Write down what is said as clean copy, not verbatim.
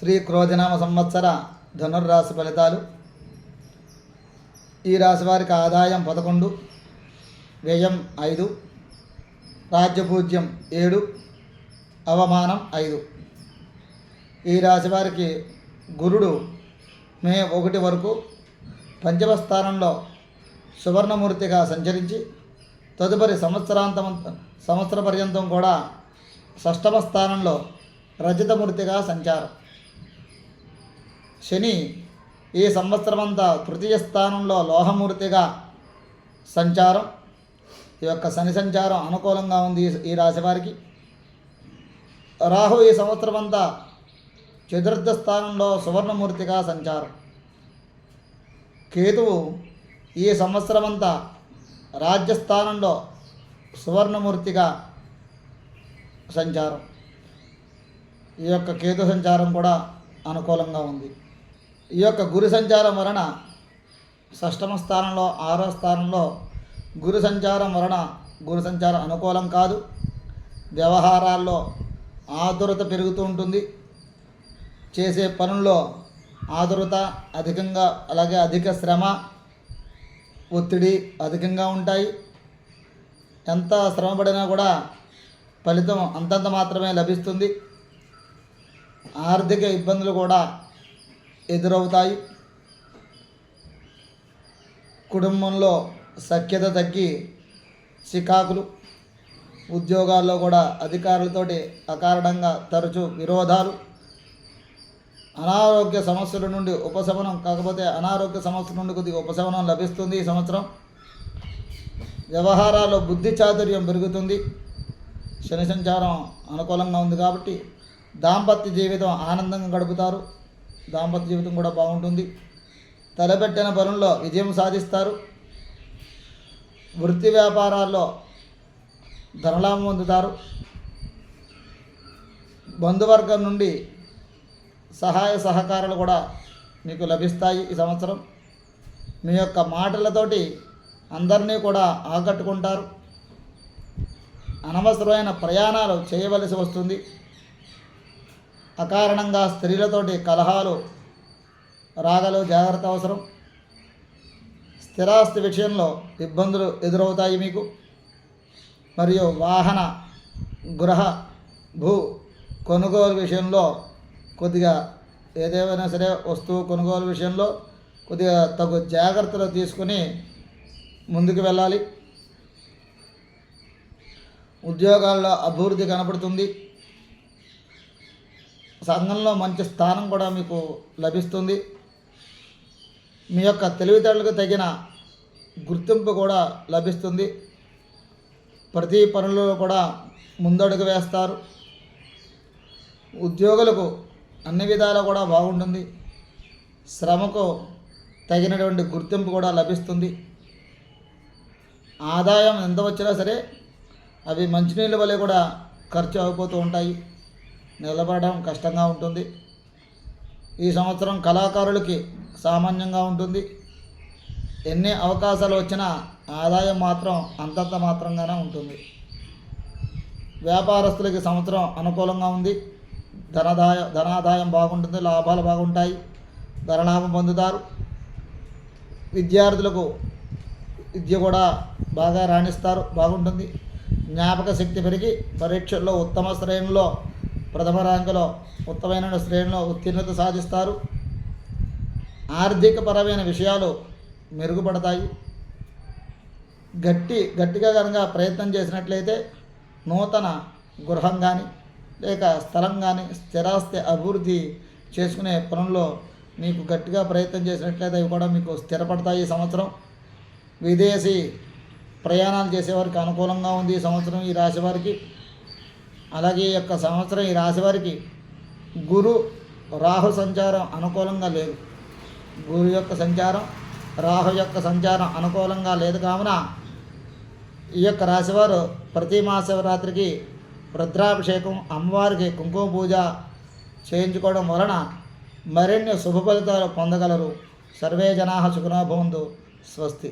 శ్రీ క్రోధినామ సంవత్సర ధనుర్రాశి ఫలితాలు. ఈ రాశి వారికి ఆదాయం 11, వ్యయం 5, రాజ్యపూజ్యం 7, అవమానం 5. ఈ రాశి వారికి గురుడు మే 1 వరకు పంచమ స్థానంలో సువర్ణమూర్తిగా సంచరించి తదుపరి సంవత్సర పర్యంతం కూడా షష్టమ స్థానంలో రజతమూర్తిగా సంచారం. శని ఈ సంవత్సరమంతా తృతీయ స్థానంలో లోహమూర్తిగా సంచారం. ఈ యొక్క శని సంచారం అనుకూలంగా ఉంది ఈ రాశి వారికి. రాహు ఈ సంవత్సరమంతా చతుర్థ స్థానంలో సువర్ణమూర్తిగా సంచారం. కేతువు ఈ సంవత్సరమంతా రాజ్యస్థానంలో సువర్ణమూర్తిగా సంచారం. ఈ యొక్క కేతు సంచారం కూడా అనుకూలంగా ఉంది. ఈ యొక్క గురు సంచారం వలన షష్టమ స్థానంలో 6వ స్థానంలో గురు సంచారం వలన గురు సంచారం అనుకూలం కాదు. వ్యవహారాల్లో ఆదురత పెరుగుతూ ఉంటుంది. చేసే పనుల్లో ఆదురత అధికంగా, అలాగే అధిక శ్రమ, ఒత్తిడి అధికంగా ఉంటాయి. ఎంత శ్రమపడినా కూడా ఫలితం అంతంత మాత్రమే లభిస్తుంది. ఆర్థిక ఇబ్బందులు కూడా ఎదురవుతాయి. కుటుంబంలో సఖ్యత తగ్గి చికాకులు, ఉద్యోగాల్లో కూడా అధికారులతోటి అకారణంగా తరచూ విరోధాలు, అనారోగ్య సమస్యల నుండి ఉపశమనం, కాకపోతే అనారోగ్య సమస్యల నుండి కొద్దిగా ఉపశమనం లభిస్తుంది ఈ సంవత్సరం. వ్యవహారాల్లో బుద్ధి చాతుర్యం పెరుగుతుంది. శని సంచారం అనుకూలంగా ఉంది కాబట్టి దాంపత్య జీవితం ఆనందంగా గడుపుతారు. దాంపత్య జీవితం కూడా బాగుంటుంది. తలపెట్టిన పనుల్లో విజయం సాధిస్తారు. వృత్తి వ్యాపారాల్లో ధనలాభం పొందుతారు. బంధువర్గం నుండి సహాయ సహకారాలు కూడా మీకు లభిస్తాయి ఈ సంవత్సరం. మీ యొక్క మాటలతోటి అందరినీ కూడా ఆకట్టుకుంటారు. అనవసరమైన ప్రయాణాలు చేయవలసి వస్తుంది. అకారణంగా స్త్రీలతోటి కలహాలు, రాగలు జాగ్రత్త అవసరం. స్థిరాస్తి విషయంలో ఇబ్బందులు ఎదురవుతాయి మీకు. మరియు వాహన, గృహ, భూ కొనుగోలు విషయంలో కొద్దిగా ఏదేమైనా సరే వస్తువు కొనుగోలు విషయంలో కొద్దిగా తగు జాగ్రత్తలు తీసుకుని ముందుకు వెళ్ళాలి. ఉద్యోగాల్లో అభివృద్ధి కనపడుతుంది. సంఘంలో మంచి స్థానం కూడా మీకు లభిస్తుంది. మీ యొక్క తెలివితేటలకు తగిన గుర్తింపు కూడా లభిస్తుంది. ప్రతి పనులలో కూడా ముందడుగు వేస్తారు. ఉద్యోగులకు అన్ని విధాలా కూడా బాగుంటుంది. శ్రమకు తగినటువంటి గుర్తింపు కూడా లభిస్తుంది. ఆదాయం ఎంత వచ్చినా సరే అవి మంచినీళ్ళ వలె కూడా ఖర్చు అయిపోతూ ఉంటాయి. నిలబడడం కష్టంగా ఉంటుంది. ఈ సంవత్సరం కళాకారులకి సామాన్యంగా ఉంటుంది. ఎన్ని అవకాశాలు వచ్చినా ఆదాయం మాత్రం అంతంత మాత్రంగానే ఉంటుంది. వ్యాపారస్తులకి సంవత్సరం అనుకూలంగా ఉంది. ధనాదాయం బాగుంటుంది. లాభాలు బాగుంటాయి. ధనలాభం పొందుతారు. విద్యార్థులకు విద్య కూడా బాగా రాణిస్తారు, బాగుంటుంది. జ్ఞాపక శక్తి పెరిగి పరీక్షల్లో ఉత్తమ శ్రేణిలో, ప్రథమ ర్యాంకులో, ఉత్తమమైన శ్రేణిలో ఉత్తీర్ణత సాధిస్తారు. ఆర్థికపరమైన విషయాలు మెరుగుపడతాయి. గట్టిగా కనుక ప్రయత్నం చేసినట్లయితే నూతన గృహం కానీ లేక స్థలం కానీ స్థిరాస్తి అభివృద్ధి చేసుకునే పనుల్లో మీకు గట్టిగా ప్రయత్నం చేసినట్లయితే అవి కూడా మీకు స్థిరపడతాయి ఈ సంవత్సరం. విదేశీ ప్రయాణాలు చేసేవారికి అనుకూలంగా ఉంది ఈ సంవత్సరం ఈ రాశి వారికి. అలాగే ఈ యొక్క సంవత్సరం ఈ రాశి వారికి గురు రాహు సంచారం అనుకూలంగా లేదు. గురు యొక్క సంచారం, రాహు యొక్క సంచారం అనుకూలంగా లేదు కావున ఈ యొక్క రాశివారు ప్రతి మహాశివరాత్రికి రుద్రాభిషేకం, అమ్మవారికి కుంకుమ పూజ చేయించుకోవడం వలన మరిన్ని శుభ ఫలితాలు పొందగలరు. సర్వే జనాః సుఖినో భవంతు. స్వస్తి.